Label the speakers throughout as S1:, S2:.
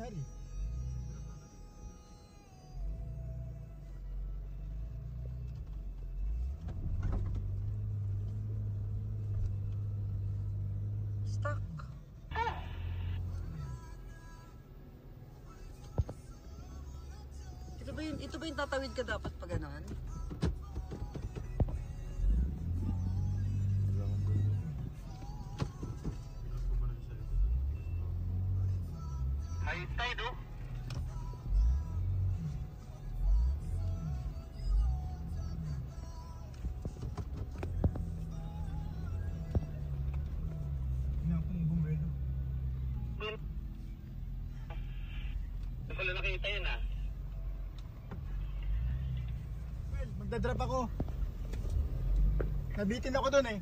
S1: nangyari?
S2: Stuck. Ito ba yung tatawid ka dapat pag gano'n?
S3: High tide, oh.
S1: Tingnan ko yung bumbero.
S3: Hindi ko lang nakita yun, ah.
S1: Well, magdadrop ako. Nabitin ako dun eh.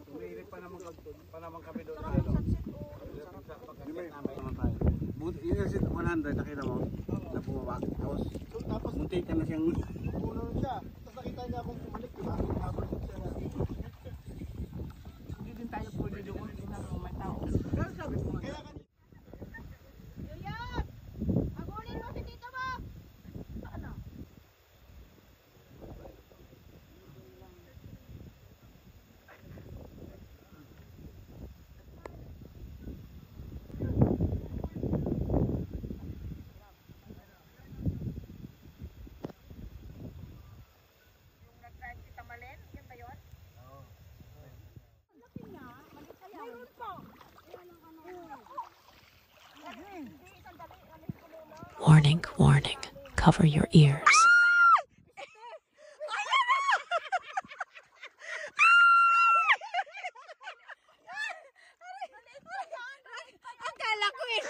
S4: Umiirip pa naman kami doon. Yung exit 100, nakita mo? Na bumaba. Tapos munti ka na siyang...
S1: Puno siya. Tapos nakita niya akong pumalik, diba? Habang siya na.
S5: Hindi din tayo pwede doon kung may tao.
S1: Pero sabi ko, kaya kanina.
S5: Julian! Agulin mo si tito mo! Ano? Yung nag-drive si Tamalen? Yan ba yun? Oo. Laki niya. Malit kaya. Mayroon po.
S6: Warning, warning. Cover your ears.
S5: Akala ko eh.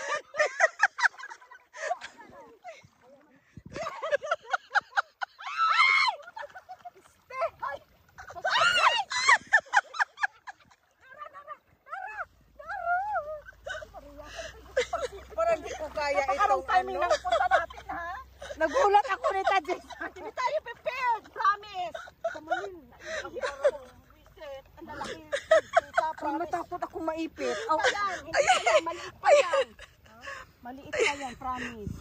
S2: Parang di ko kaya
S5: Anong timing na punta natin, ha? Nagulat ako nita, Jess. Hindi tayo prepared, promise. Kamalin. Reset. Ang lalaki.
S2: natakot ako maipit.
S5: Oh, yan. Hindi pa yan. Maliit pa yan. Maliit pa yan, promise.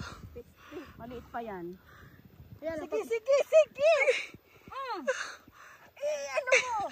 S5: Maliit pa yan. Sige, sige, sige. Ano mo?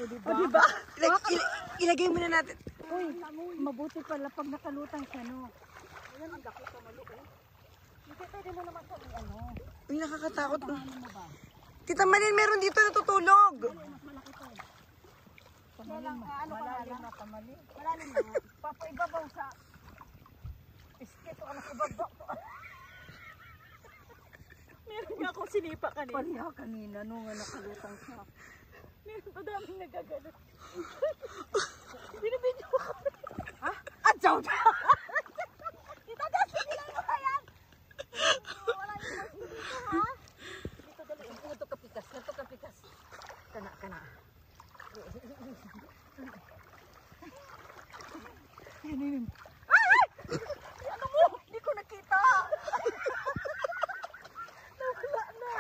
S2: Diba? Ilagay muna natin.
S5: Uy, mabuti pala pag nakalutang siya, no? Ayan, ang dako sa malo, eh. Hindi, pwede mo naman sa ano.
S2: Uy, nakakatakot. Tita Malin, meron dito natutulog.
S5: Malalim na pamali. Malalim na. Papaibabaw sa... Iskito ka na sa ibabaw. Meron nga akong sinipa kanina. Paniha kanina, nung nakalutang siya. Meron pa daming nagagano. Binibidyo ko kami. Ha? Adjaw! Tita, dasi nilang mo yan! Wala yung dasi dito, ha? Dito, dali. Ito kapikas. Ito kapikas. Kana, kana. Yan. Ay! Ano mo? Hindi ko nakita. Nawala na.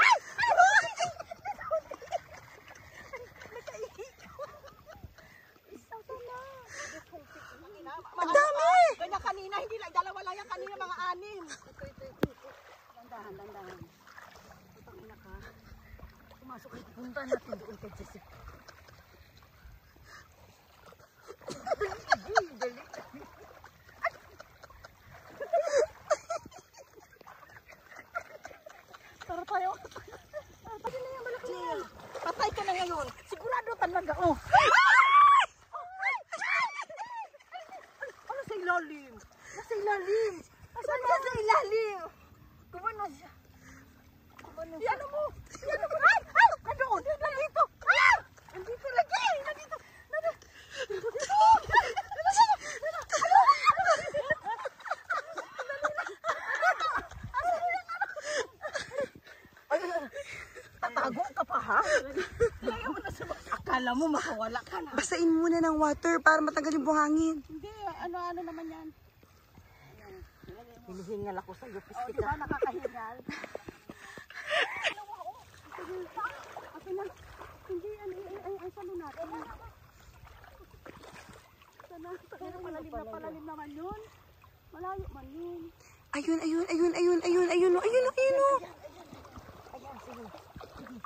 S5: Nakaihik. Isa ka na.
S2: Ang dami!
S5: Ganyan kanina, hindi lang, dalawa lang yan kanina, mga 6. Ito. Dandahan. Putang ina ka. Pumasok kayo, punta natin doon kay Jessica. Dali. Tara tayo. Pati na yan, malaki na yan. Patay ka na ngayon. Sigurado talaga, oh. Ano sa ilalim? Nasa ilalim. Nasaan na sa ilalim? Kumano siya? Iano mo? Ay! Nandoon! Nandito! Ah! Nandito lagi! Nandito! Tatago ka pa, ha? Akala mo makawala ka na.
S2: Basain muna ng water para matanggal yung buhangin.
S5: Hindi, ano naman yan? Hinihingal ako sa iyo, pistika. O, diba nakakahingal? Akin na. Hindi, ay salo natin. Sana, palalim naman yun. Malayo man yun.
S2: Ayun.
S5: Ayan, sige.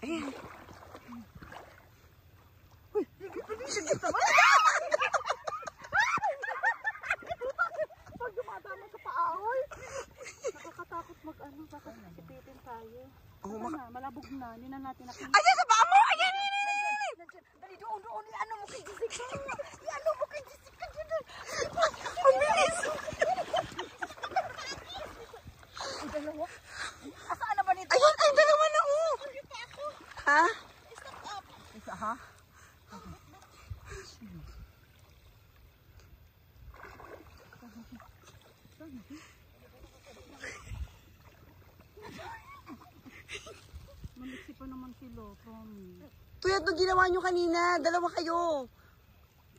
S2: Ayan.
S5: Pag dumadama sa paahol, nakakatakot mag-ano, baka sipitin tayo.
S2: Oh,
S5: Na, malabog na, hindi na natin nakita.
S2: Ayan sa paa mo! Ayan!
S5: Dali, doon, i-ano mo kay Jessica. I-ano mo kay Jessica.
S2: Mabilis!
S5: Ay, dalawa. Asaan na ba nito?
S2: Ayun, ay, dalawa na, oh! Ha?
S5: Isa, ha? Maliksi pa naman sila, promise.
S2: Tuyat nung ginawa nyo kanina. Dalawa kayo.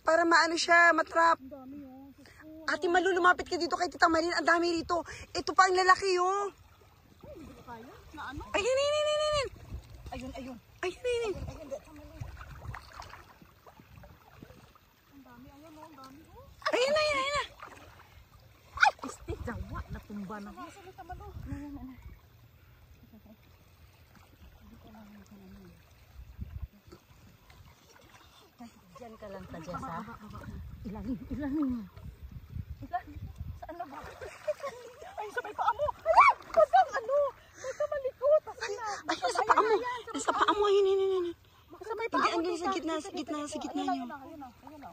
S2: Para maano siya, matrap.
S5: Ang dami yun.
S2: Ate Malu, lumapit ka dito kay Tita Marin. Ang dami rito. Ito pa ang lalaki, oh.
S5: Ay, hindi ko kaya. Na ano?
S2: Ayun.
S5: Ayun.
S2: Ayun.
S5: Ayun, di, tama lang. Ang dami, ayun, oh, ang dami, oh.
S2: Ayun na.
S5: Ay, piste, jawa, natumba na. Salita man, oh. Ayun. Diyan ka lang, Tadya, sa? Ilalim. Saan na ba? Ay, sa may paa mo. Ay, wag kang ano. Wag kang malikot. Saan na?
S2: Ayun, sa paa mo. Sa paa mo. Ayun.
S5: Sa may
S2: Hindi,
S5: paa mo.
S2: andun sa gitna nyo.
S5: Ayun na.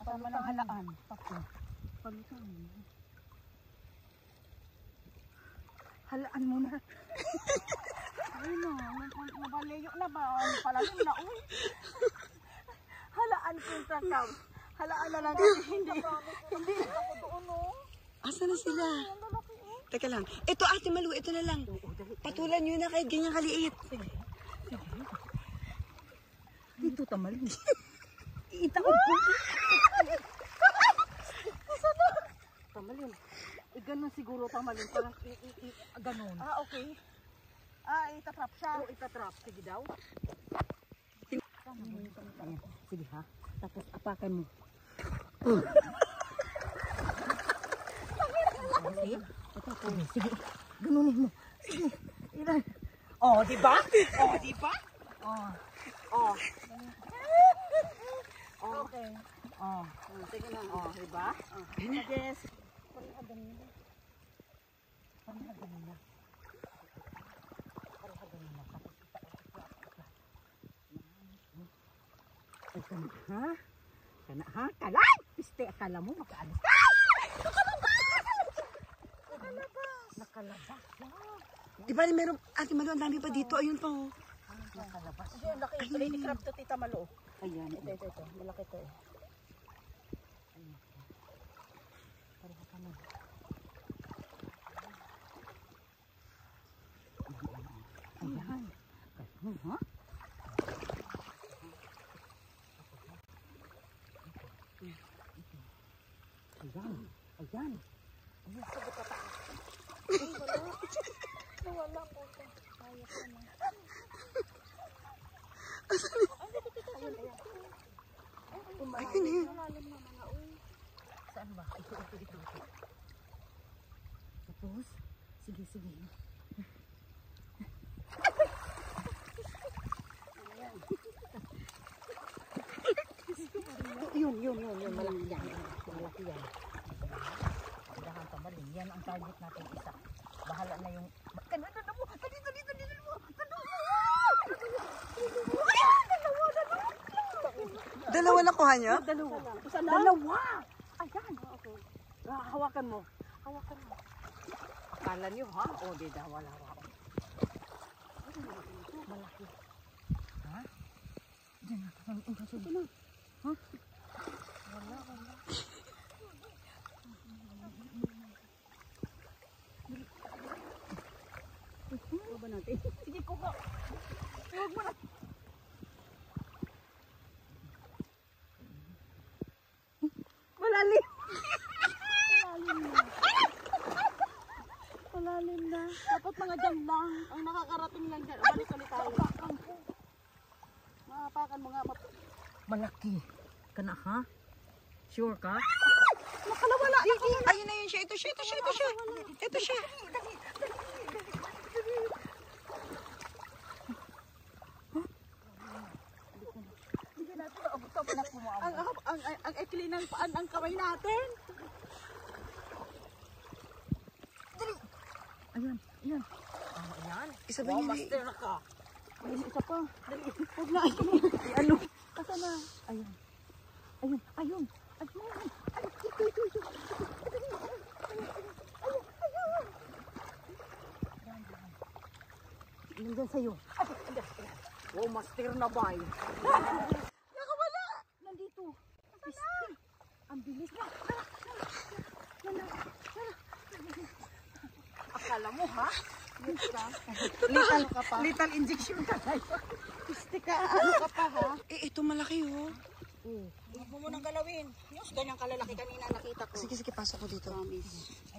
S5: Kasama ng halaan. Palutan. Halaan mo na. Ayun na. Nabalayo na ba? Palalim na. Uy. Halaan ko yung takam. Halaan na lang. Hindi na ako doon, oh.
S2: Asa na sila? Teka lang. Ito, Ate Malu, ito na lang. Patulan nyo na kahit ganyan kaliit.
S5: Dito tamalin. Itaon ko. Sana? Tamalin. Ganon siguro tamalin. Parang ganon. Ah, okay. Itatrap siya. Oo, itatrap. Sige daw. Sige ha. Tapos apakan mo. Sige. Ganunin mo. Sige. Ilan. Oh, di ba? Okay. Sige na. Di ba? Yes. Parihagan nila. Ha? Kalay! Piste, akala mo makaalis. Nakalabas.
S2: Di ba meron, Ate Malu, ang dami pa dito. Ayun pa, oh.
S5: Nakalabas. Hindi, ang laki. Lady crab to, Tita Malo. Ayan. Ito. Malaki to eh. Ayan. Ha? Ayan. Sagot ka pa. Wala po. Kaya ko na.
S2: Ayun, eh.
S5: Saan Saan ba? Ito. Tapos, sige. Yun. Malaki yan. Dahan ka maling. Yan ang target natin isa. Bahala na yung... Dito mo!
S2: Dalawa na kuha niya?
S5: Dalawa! Ayan! Okay. Hawakan mo. Akala niyo ha? O, di daw. Wala. Malaki. Ha? Diyan na. Ha? Wala. Ano ba natin? Sige, kuha. Huwag mo na. Malalim na. Dapat mga dyan lang. Ang nakakarating lang dyan. Balik ulit tayo. Maapakan mo nga. Malaki. Kana ha? Sure ka?
S2: Nakalawala. Ayun na yun siya. Ito siya.
S5: Ang ikli ng paan ang kamay natin. Ayan. Ayan.
S2: Isa ba niya?
S5: Master na ka. Ayun, isa pa. Dali. Huwag na. Ano? Asa na? Ayun. Nandiyan sa'yo. Oh, master na ba? Nakawala! Nandito. Asa na? Ang bilis na. Akala mo ha? Lethal injection ka tayo. Piste ka. Ano ka pa ha?
S2: Ito malaki oh.
S5: Huwag mo munang galawin. Yung ganyang kalalaki kanina nakita ko.
S2: Sige, pasok ko dito.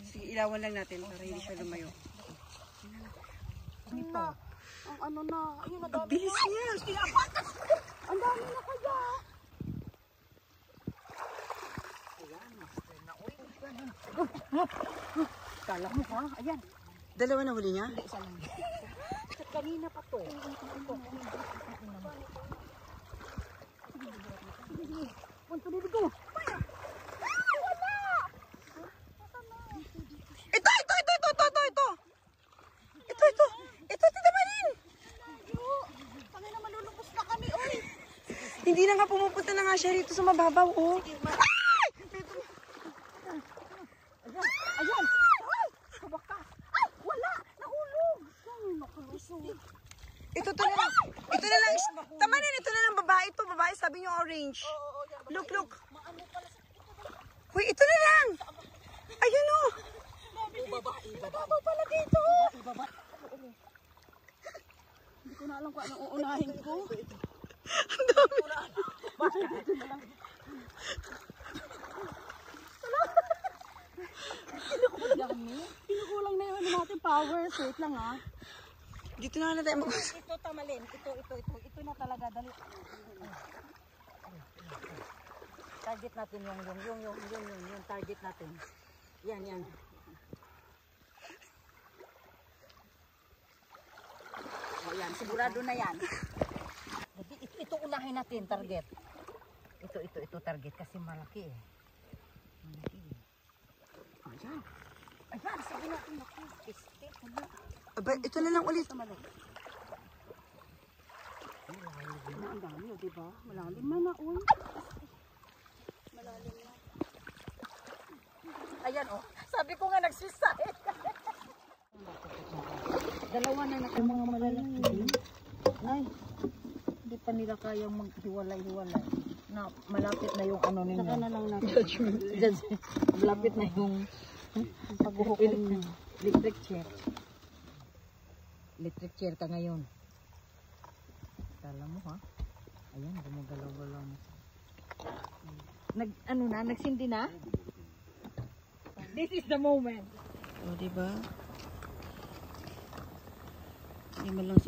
S2: Sige, ilawan lang natin para hindi siya lumayo.
S5: Ayun na. Ang ano na. Ayun na.
S2: Ang bilis niya.
S5: Ang dami na kaya. Ayan, master na. Uy. Kala mo ha? Ayan.
S2: Dalawa na huli niya?
S5: Isa lang. Kanina pa to. Punto dito ko. Wala!
S2: Ito, Tita Marin!
S5: Kami na malulubos na kami, oy!
S2: Hindi na nga pumupunta na nga siya rito sa mababaw oh.
S5: Ayan! Ay! Kabaka! Ay! Wala! Nahulog! Ay, nakalusog.
S2: Ito na lang. Tamarin, ito na lang babae to. Babae, sabi niyo orange. Look. Uy, ito na lang. Ayun oh.
S5: Babae pala dito! Hindi ko na alam kung anong uunahin ko.
S2: Ang dami.
S5: Pinukulang na yung natin powers. Wait lang ha.
S2: Dito na tayo mag-usap.
S5: Ito tamalin. Ito na talaga. Dali. Target natin yung target natin. Yan. O yan, sigurado na yan. Ito unahin natin target. Ito target kasi malaki eh. Ayan, sabi natin laki.
S2: Aba, ito na lang ulit.
S5: Ang dami, di ba? Malalim na uy. Malalim na. Ayan oh. Sabi ko nga nagsisay. Dalawa na mga malalaki. Nay, hindi pa nila kayang maghiwalay-hiwalay. Na malapit na yung ano nila. Saka na lang natin. Judgment. Malapit na yung paghuhukom. Electric chair. Electric chair ka ngayon. Kala mo ha? Ayan, gumagalaw-galaw na. Nagsindi na? This is the moment.
S2: O, diba? Hindi mo lang